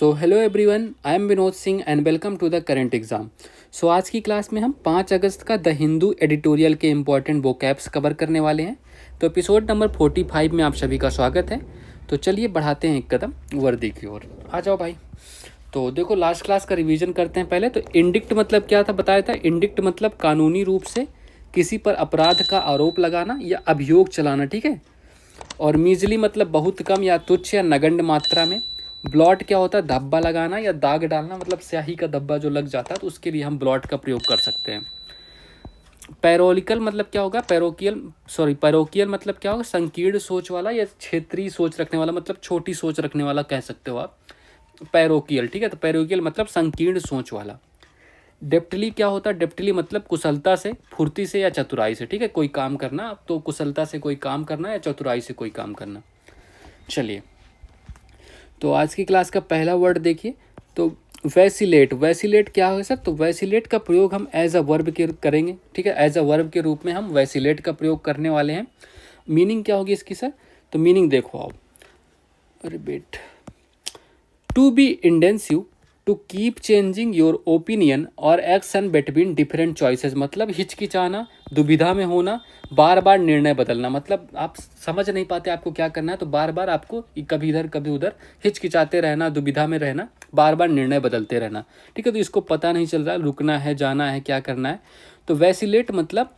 So hello everyone, I am Vinod Singh and welcome to the current exam. So आज की class में हम 5 अगस्त का द हिंदू एडिटोरियल के इम्पॉर्टेंट वोकैब्स कवर करने वाले हैं। तो एपिसोड नंबर 45 में आप सभी का स्वागत है। तो चलिए बढ़ाते हैं एक कदम वर्दी की ओर। आ जाओ भाई। तो देखो, लास्ट क्लास का रिवीजन करते हैं पहले। तो इंडिक्ट मतलब क्या था, बताया था। इंडिक्ट मतलब कानूनी रूप से किसी पर अपराध का आरोप लगाना या अभियोग चलाना, ठीक है। और मीजली मतलब बहुत कम या तुच्छ या नगण्य मात्रा में। ब्लॉट क्या होता है, धब्बा लगाना या दाग डालना, मतलब स्याही का धब्बा जो लग जाता है तो उसके लिए हम ब्लॉट का प्रयोग कर सकते हैं। पैरोलिकल मतलब क्या होगा, पैरोकियल मतलब क्या होगा, संकीर्ण सोच वाला या क्षेत्रीय सोच रखने वाला, मतलब छोटी सोच रखने वाला कह सकते हो आप। पैरोकियल, ठीक है। तो पैरोकियल मतलब संकीर्ण सोच वाला। डेप्टली क्या होता है, डेप्टली मतलब कुशलता से, फुर्ती से या चतुराई से, ठीक है। कोई काम करना तो कुशलता से कोई काम करना या चतुराई से कोई काम करना। चलिए, तो आज की क्लास का पहला वर्ड देखिए। तो वैसिलेट, वैसिलेट क्या है सर, तो वैसिलेट का प्रयोग हम एज अ वर्ब के करेंगे, ठीक है। एज अ वर्ब के रूप में हम वैसिलेट का प्रयोग करने वाले हैं। मीनिंग क्या होगी इसकी सर, तो मीनिंग देखो आप। अरे बेट, to be indecisive, to keep changing your opinion और एक्शन बिटवीन डिफरेंट चॉइसेस, मतलब हिचकिचाना, दुविधा में होना, बार बार निर्णय बदलना। मतलब आप समझ नहीं पाते आपको क्या करना है, तो बार बार आपको कभी इधर कभी उधर हिचकिचाते रहना, दुविधा में रहना, बार बार निर्णय बदलते रहना, ठीक है। तो इसको पता नहीं चल रहा रुकना है, जाना है, क्या करना है। तो वैसिलेट मतलब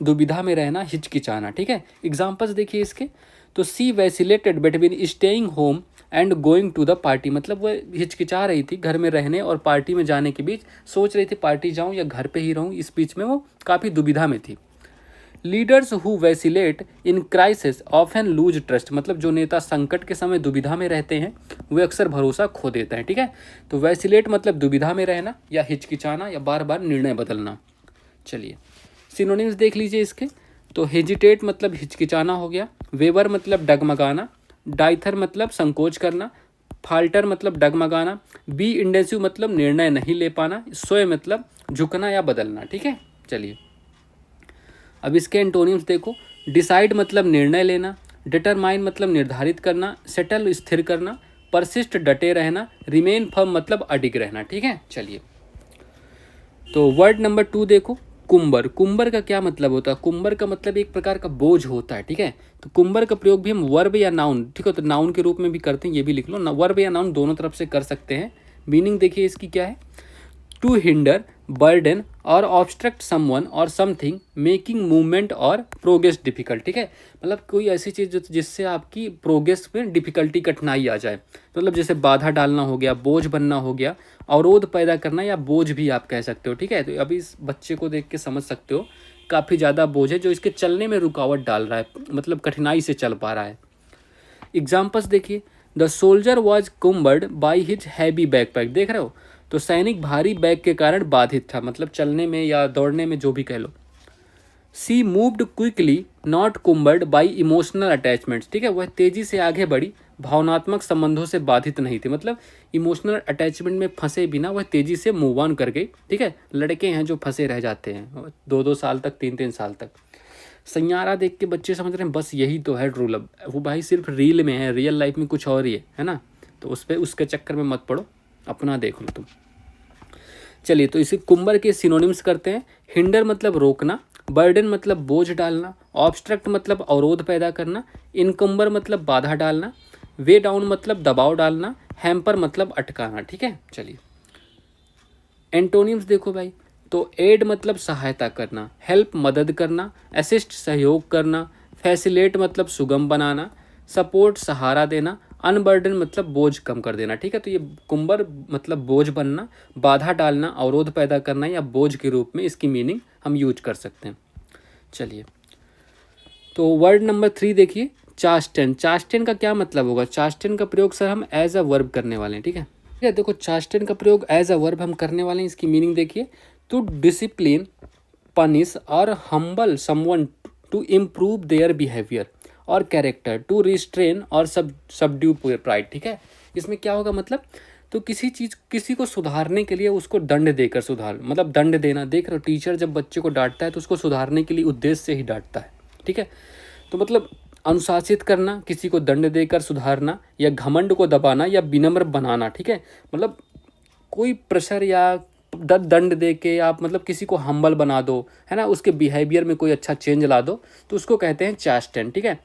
दुविधा में रहना, हिचकिचाना, ठीक है। एग्जाम्पल्स देखिए इसके। तो she vacillated between staying home and going to the party, मतलब वह हिचकिचा रही थी घर में रहने और पार्टी में जाने के बीच, सोच रही थी पार्टी जाऊं या घर पे ही रहूं, इस बीच में वो काफ़ी दुविधा में थी। Leaders who vacillate in crisis often lose trust, मतलब जो नेता संकट के समय दुविधा में रहते हैं वे अक्सर भरोसा खो देते हैं, ठीक है। तो वैसिलेट मतलब दुविधा में रहना या हिचकिचाना या बार बार निर्णय बदलना। चलिए, सिनोनिम्स देख लीजिए इसके। तो हेजिटेट मतलब हिचकिचाना हो गया, वेवर मतलब डगमगाना, डाइथर मतलब संकोच करना, फाल्टर मतलब डगमगाना, बी इंडेंसिव मतलब निर्णय नहीं ले पाना, सोए मतलब झुकना या बदलना, ठीक है। चलिए, अब इसके एंटोनिम्स देखो। डिसाइड मतलब निर्णय लेना, डिटरमाइन मतलब निर्धारित करना, सेटल स्थिर करना, परसिस्ट डटे रहना, रिमेन फर्म मतलब अडिग रहना, ठीक है। चलिए, तो वर्ड नंबर 2 देखो। कुंबर, कुंबर का क्या मतलब होता है, कुंबर का मतलब एक प्रकार का बोझ होता है, ठीक है। तो कुंबर का प्रयोग भी हम वर्ब या नाउन, ठीक है, तो नाउन के रूप में भी करते हैं, ये भी लिख लो ना, वर्ब या नाउन दोनों तरफ से कर सकते हैं। मीनिंग देखिए इसकी क्या है। टू हिंडर, बर्डन और ऑब्स्ट्रक्ट समवन और समथिंग मेकिंग मूवमेंट और प्रोग्रेस डिफिकल्ट, ठीक है। मतलब कोई ऐसी चीज़ जिससे आपकी प्रोग्रेस में डिफिकल्टी, कठिनाई आ जाए, मतलब जैसे बाधा डालना हो गया, बोझ बनना हो गया, अवरोध पैदा करना या बोझ भी आप कह सकते हो, ठीक है। तो अभी इस बच्चे को देख के समझ सकते हो काफ़ी ज़्यादा बोझ है जो इसके चलने में रुकावट डाल रहा है, मतलब कठिनाई से चल पा रहा है। एग्जाम्पल्स देखिए। The soldier was cumbered by his heavy backpack, देख रहे हो। तो सैनिक भारी बैग के कारण बाधित था, मतलब चलने में या दौड़ने में, जो भी कह लो। She moved quickly not cumbered by emotional attachments, ठीक है। वह तेजी से आगे बढ़ी, भावनात्मक संबंधों से बाधित नहीं थी, मतलब इमोशनल अटैचमेंट में फंसे बिना वह तेजी से मूव ऑन कर गई, ठीक है। लड़के हैं जो फंसे रह जाते हैं 2-2 साल तक, 3-3 साल तक। सैयारा देख के बच्चे समझ रहे हैं बस यही तो है ट्रू लव, वो भाई सिर्फ रील में है, रियल लाइफ में कुछ और ही है ना। तो उस पर उसके चक्कर में मत पड़ो, अपना देख लो तुम। चलिए, तो इसे कुंबर के सिनोनिम्स करते हैं। हिंडर मतलब रोकना, बर्डन मतलब बोझ डालना, ऑब्स्ट्रक्ट मतलब अवरोध पैदा करना, इनकम्बर मतलब बाधा डालना, वे डाउन मतलब दबाव डालना, हैम्पर मतलब अटकाना, ठीक है। चलिए, एंटोनिम्स देखो भाई। तो एड मतलब सहायता करना, हेल्प मदद करना, असिस्ट सहयोग करना, फैसिलेट मतलब सुगम बनाना, सपोर्ट सहारा देना, अनबर्डन मतलब बोझ कम कर देना, ठीक है। तो ये कुंबर मतलब बोझ बनना, बाधा डालना, अवरोध पैदा करना या बोझ के रूप में इसकी मीनिंग हम यूज कर सकते हैं। चलिए, तो वर्ड नंबर 3 देखिए। चास्टन, चास्टन का क्या मतलब होगा, चास्टन का प्रयोग सर हम एज अ वर्ब करने वाले हैं, ठीक है। ठीक है, देखो चास्टन का प्रयोग एज अ वर्ब हम करने वाले हैं, इसकी मीनिंग देखिए। टू डिसिप्लिन, पनिश और humble someone to improve their behaviour और कैरेक्टर, टू रिस्ट्रेन और सबड्यू प्राइड, ठीक है। इसमें क्या होगा मतलब, तो किसी को सुधारने के लिए उसको दंड देकर सुधार, मतलब दंड देना। देख रहे हो, टीचर जब बच्चे को डांटता है तो उसको सुधारने के लिए उद्देश्य से ही डांटता है, ठीक है। तो मतलब अनुशासित करना, किसी को दंड देकर सुधारना, या घमंड को दबाना या विनम्र बनाना। ठीक है, मतलब कोई प्रेशर या दंड दे के आप मतलब किसी को हम्बल बना दो, है ना, उसके बिहेवियर में कोई अच्छा चेंज ला दो, तो उसको कहते हैं चास्टेन। ठीक है,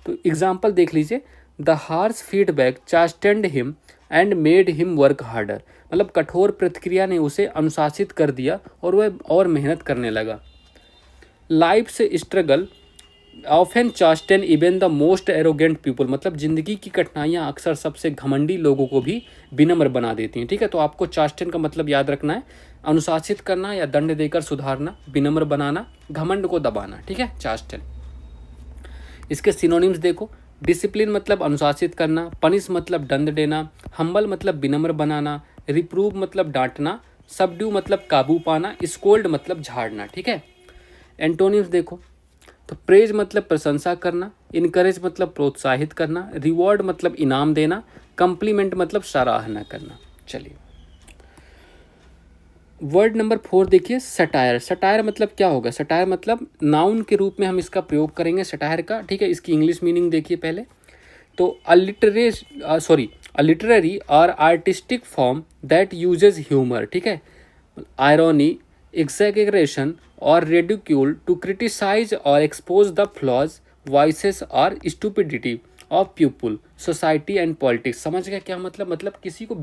तो एग्जाम्पल देख लीजिए, the harsh feedback chastened him and made him work harder, मतलब कठोर प्रतिक्रिया ने उसे अनुशासित कर दिया और वह और मेहनत करने लगा। लाइफ से struggle often chasten even the most arrogant people, मतलब जिंदगी की कठिनाइयाँ अक्सर सबसे घमंडी लोगों को भी विनम्र बना देती हैं। ठीक है, तो आपको चास्टेन का मतलब याद रखना है, अनुशासित करना या दंड देकर सुधारना, विनम्र बनाना, घमंड को दबाना। ठीक है, चास्टेन। इसके सिनोनिम्स देखो, डिसिप्लिन मतलब अनुशासित करना, पनिश मतलब दंड देना, हम्बल मतलब विनम्र बनाना, रिप्रूव मतलब डांटना, सबड्यू मतलब काबू पाना, स्कोल्ड मतलब झाड़ना। ठीक है, एंटोनिम्स देखो, तो प्रेज मतलब प्रशंसा करना, इनकरेज मतलब प्रोत्साहित करना, रिवॉर्ड मतलब इनाम देना, कम्प्लीमेंट मतलब सराहना करना। चलिए वर्ड नंबर 4 देखिए, सटायर। सटायर मतलब क्या होगा? सटायर मतलब नाउन के रूप में हम इसका प्रयोग करेंगे सटायर का। ठीक है, इसकी इंग्लिश मीनिंग देखिए पहले, तो अ लिटरेरी और artistic form that usage humour. ठीक है, irony, exaggeration or ridicule to criticize or expose the flaws, vices or stupidity of people, society and politics। समझ गया क्या मतलब? मतलब किसी को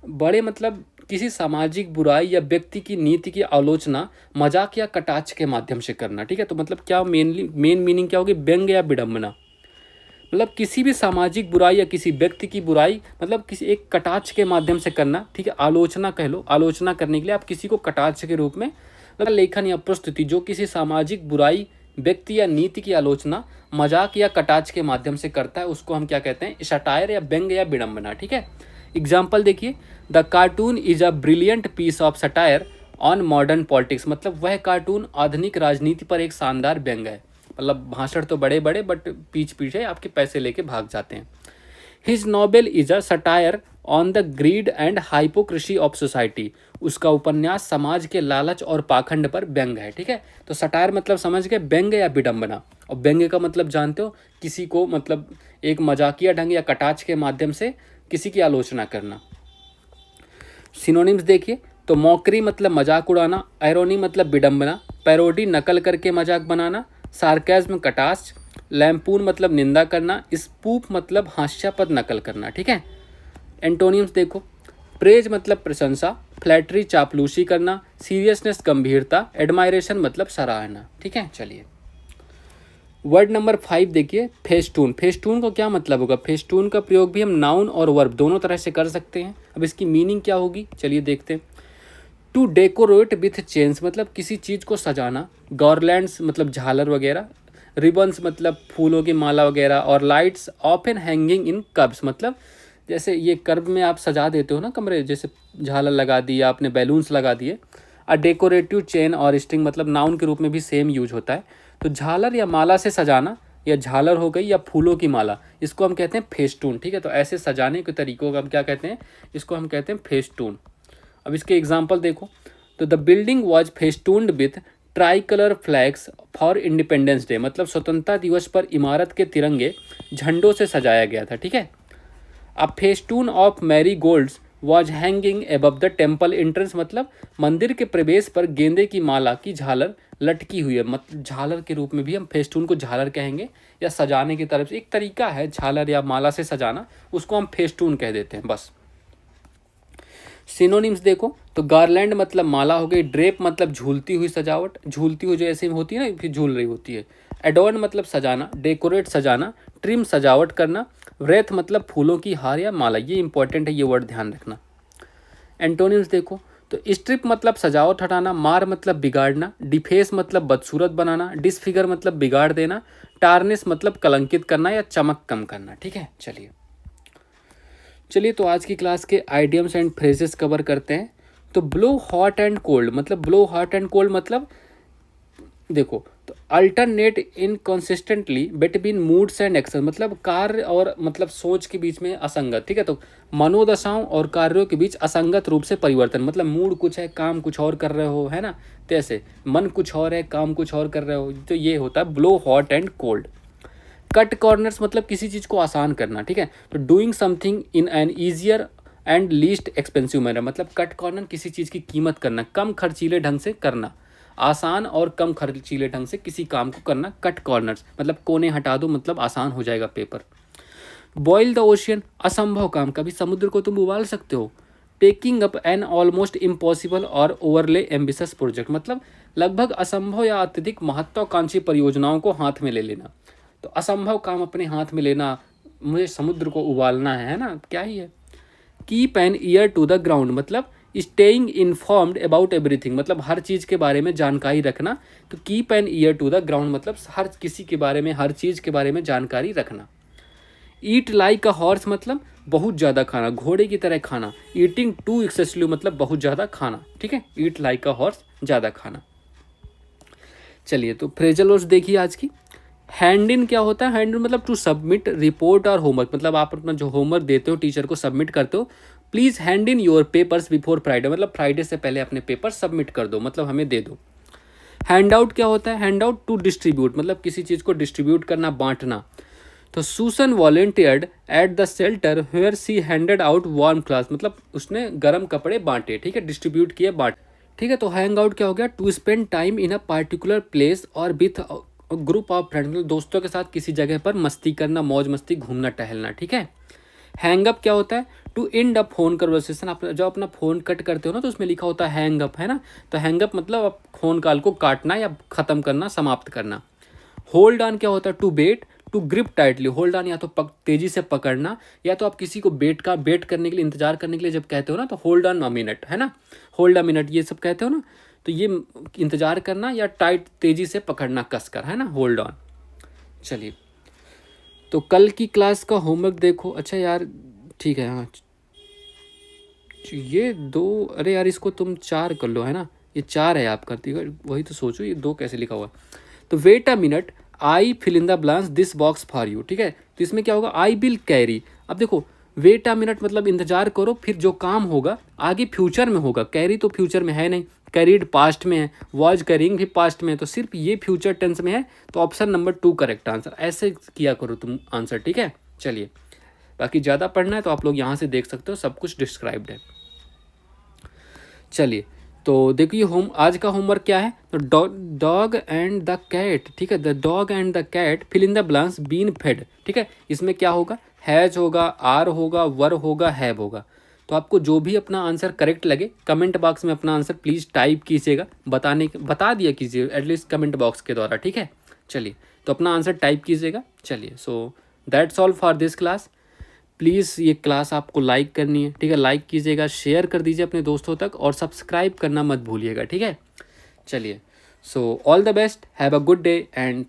बड़े मतलब किसी सामाजिक बुराई या व्यक्ति की नीति की आलोचना मजाक या कटाक्ष के माध्यम से करना। ठीक है, तो मतलब क्या मेन मीनिंग क्या होगी? व्यंग या विडंबना, मतलब किसी भी सामाजिक बुराई या किसी व्यक्ति की बुराई मतलब किसी एक कटाक्ष के माध्यम से करना। ठीक है, आलोचना कह लो, आलोचना करने के लिए आप किसी को कटाक्ष के रूप में मतलब लेखन या प्रस्तुति जो किसी सामाजिक बुराई, व्यक्ति या नीति की आलोचना मजाक या कटाक्ष के माध्यम से करता है, उसको हम क्या कहते हैं? सटायर या व्यंग या विडंबना। ठीक है, एग्जाम्पल देखिए, the cartoon is a brilliant piece of satire on modern politics, मतलब वह कार्टून आधुनिक राजनीति पर एक शानदार व्यंग है। मतलब भाषण तो बड़े बड़े बट पीछे आपके पैसे लेके भाग जाते हैं। His novel is a satire on the grid and hypocrisy of society, उसका उपन्यास समाज के लालच और पाखंड पर व्यंग है। ठीक है, तो सटायर मतलब समझ गए, व्यंग या विडंबना। और व्यंग का मतलब जानते हो, किसी को मतलब एक मजाकिया ढंग या कटाक्ष के माध्यम से किसी की आलोचना करना। सिनोनिम्स देखिए, तो मॉकरी मतलब मजाक उड़ाना, आयरोनी मतलब विडंबना, पैरोडी नकल करके मजाक बनाना, सार्केज्म कटाक्ष, लैम्पून मतलब निंदा करना, स्पूफ मतलब हास्यास्पद नकल करना। ठीक है, एंटोनिम्स देखो, प्रेज मतलब प्रशंसा, फ्लैटरी चापलूसी करना, सीरियसनेस गंभीरता, एडमायरेशन मतलब सराहना। ठीक है, चलिए वर्ड नंबर 5 देखिए, फेस्टून। फेस्टून को क्या मतलब होगा? फेस्टून का प्रयोग भी हम नाउन और वर्ब दोनों तरह से कर सकते हैं। अब इसकी मीनिंग क्या होगी, चलिए देखते हैं। टू डेकोरेट विथ चेन्स मतलब किसी चीज़ को सजाना, गॉर्लैंड्स मतलब झालर वगैरह, रिबन्स मतलब फूलों की माला वगैरह, और lights often hanging in curbs मतलब जैसे ये कर्ब में आप सजा देते हो ना कमरे, जैसे झालर लगा दिया आपने, बैलून्स लगा दिए। अ डेकोरेटिव चेन और स्ट्रिंग मतलब नाउन के रूप में भी सेम यूज होता है। तो झालर या माला से सजाना, या झालर हो गई या फूलों की माला, इसको हम कहते हैं फेस्टून। ठीक है, तो ऐसे सजाने के तरीकों का हम क्या कहते हैं? इसको हम कहते हैं फेस्टून। अब इसके एग्जाम्पल देखो, तो the building was festooned with tricolour flags for Independence Day, मतलब स्वतंत्रता दिवस पर इमारत के तिरंगे झंडों से सजाया गया था। ठीक है, a festoon of marigolds was hanging above the temple entrance, मतलब मंदिर के प्रवेश पर गेंदे की माला की झालर लटकी हुई है। मतलब झालर के रूप में भी हम फेस्टून को झालर कहेंगे, या सजाने की तरफ से एक तरीका है झालर या माला से सजाना, उसको हम फेस्टून कह देते हैं बस। सिनोनिम्स देखो, तो गार्लैंड मतलब माला हो गई, ड्रेप मतलब झूलती हुई सजावट, झूलती हुई जो ऐसे होती है ना, फिर झूल रही होती है। एडोर्न मतलब सजाना, डेकोरेट सजाना, ट्रिम सजावट करना, व्रेथ मतलब फूलों की हार या माला। ये इंपॉर्टेंट है, ये वर्ड ध्यान रखना। एंटोनिम्स देखो, तो स्ट्रिप मतलब सजावट हटाना, मार मतलब बिगाड़ना, डिफेस मतलब बदसूरत बनाना, डिसफिगर मतलब बिगाड़ देना, टार्निश मतलब कलंकित करना या चमक कम करना। ठीक है, चलिए तो आज की क्लास के आइडियम्स एंड फ्रेजेस कवर करते हैं। तो ब्लो हॉट एंड कोल्ड, मतलब ब्लो हॉट एंड कोल्ड मतलब देखो, तो alternate inconsistently between moods and action, मतलब कार्य और मतलब सोच के बीच में असंगत। ठीक है, तो मनोदशाओं और कार्यों के बीच असंगत रूप से परिवर्तन, मतलब मूड कुछ है, काम कुछ और कर रहे हो, है ना, तो ऐसे मन कुछ और है, काम कुछ और कर रहे हो, तो ये होता है blow hot and cold. Cut corners मतलब किसी चीज़ को आसान करना, ठीक है। तो doing something in an easier and least expensive manner, मतलब कट कॉर्नर किसी चीज़ की कीमत करना, कम खर्चीले ढंग से करना, आसान और कम खर्चीले ढंग से किसी काम को करना। कट कॉर्नर्स मतलब कोने हटा दो, मतलब आसान हो जाएगा पेपर। बॉयल द ओशियन, असंभव काम, कभी समुद्र को तुम उबाल सकते हो। Taking up an almost impossible और ओवरले एम्बिशियस प्रोजेक्ट, मतलब लगभग असंभव या अत्यधिक महत्वाकांक्षी परियोजनाओं को हाथ में ले लेना। तो असंभव काम अपने हाथ में लेना, मुझे समुद्र को उबालना है ना, क्या ही है। Keep an ear to the ground, मतलब स्टेइंग इन्फॉर्म्ड अबाउट एवरीथिंग, मतलब हर चीज़ के बारे में जानकारी रखना। तो keep an ear to the ground मतलब हर किसी के बारे में, हर चीज़ के बारे में जानकारी रखना। ईट लाइक अ हॉर्स मतलब बहुत ज़्यादा खाना, घोड़े की तरह खाना। ईटिंग टू एक्सेसिवली मतलब बहुत ज़्यादा खाना, ठीक है। ईट लाइक अ हॉर्स, ज़्यादा खाना। चलिए तो फ्रेजल वर्ड्स देखिए आज की। हैंड इन क्या होता है? हैंड इन मतलब टू सबमिट रिपोर्ट और होमवर्क, मतलब आप अपना जो होमवर्क देते हो टीचर को सबमिट करते हो। Please hand in your papers before Friday, मतलब फ्राइडे से पहले अपने पेपर सबमिट कर दो, मतलब हमें दे दो। हैंड आउट क्या होता है? हैंड आउट टू डिस्ट्रीब्यूट, मतलब किसी चीज़ को डिस्ट्रीब्यूट करना, बांटना। तो Susan volunteered at the shelter where she handed out warm clothes, मतलब उसने गर्म कपड़े बांटे, ठीक है, डिस्ट्रीब्यूट किए, बांट, ठीक है। तो हैंग आउट क्या हो गया? To spend time in a particular place और विथ ग्रुप ऑफ फ्रेंड्स, मतलब दोस्तों के साथ किसी जगह पर मस्ती करना, मौज मस्ती, घूमना टहलना, ठीक है। हैंग अप क्या होता है? To end a phone conversation, आप जब अपना फ़ोन कट करते हो ना तो उसमें लिखा होता है हैंग अप, है ना। तो हैंग अप मतलब आप फ़ोन कॉल को काटना या ख़त्म करना, समाप्त करना। होल्ड ऑन क्या होता है? To bet, to grip tightly, hold on या तो तेजी से पकड़ना, या तो आप किसी को बेट करने के लिए, इंतजार करने के लिए जब कहते हो ना तो होल्ड ऑन अ मिनट, है ना, होल्ड अ मिनट, ये सब कहते हो ना, तो ये इंतजार करना या टाइट तेजी से पकड़ना कसकर, है ना, होल्ड ऑन। चलिए तो कल की क्लास का होमवर्क देखो। अच्छा यार ठीक है, हाँ ये दो, अरे यार इसको तुम 4 कर लो, है ना, ये 4 है आप करती हो, वही तो सोचो ये 2 कैसे लिखा हुआ। तो wait a minute, I fill in the blanks this box for you, ठीक है। तो इसमें क्या होगा? I will carry. अब देखो वेट अ मिनट मतलब इंतजार करो, फिर जो काम होगा आगे फ्यूचर में होगा। कैरी तो फ्यूचर में है नहीं, कैरीड पास्ट में है, वॉज कैरिंग भी पास्ट में है, तो सिर्फ ये फ्यूचर टेंस में है। तो ऑप्शन नंबर 2 करेक्ट आंसर। ऐसे किया करो तुम आंसर, ठीक है। चलिए बाकी ज़्यादा पढ़ना है तो आप लोग यहाँ से देख सकते हो, सब कुछ डिस्क्राइब्ड है। चलिए तो देखिए आज का होमवर्क क्या है? तो डॉग एंड द कैट, ठीक है, the dog and the cat fill in the blanks been fed, ठीक है। इसमें क्या होगा? हैज होगा, आर होगा, वर होगा, हैव होगा। तो आपको जो भी अपना आंसर करेक्ट लगे कमेंट बॉक्स में अपना आंसर प्लीज़ टाइप कीजिएगा, बता दिया कीजिए एटलीस्ट कमेंट बॉक्स के द्वारा, ठीक है। चलिए तो अपना आंसर टाइप कीजिएगा। चलिए so that's all for this class. Please ये क्लास आपको लाइक करनी है, ठीक है, लाइक कीजिएगा, शेयर कर दीजिए अपने दोस्तों तक और सब्सक्राइब करना मत भूलिएगा, ठीक है। चलिए so all the best, have a good day and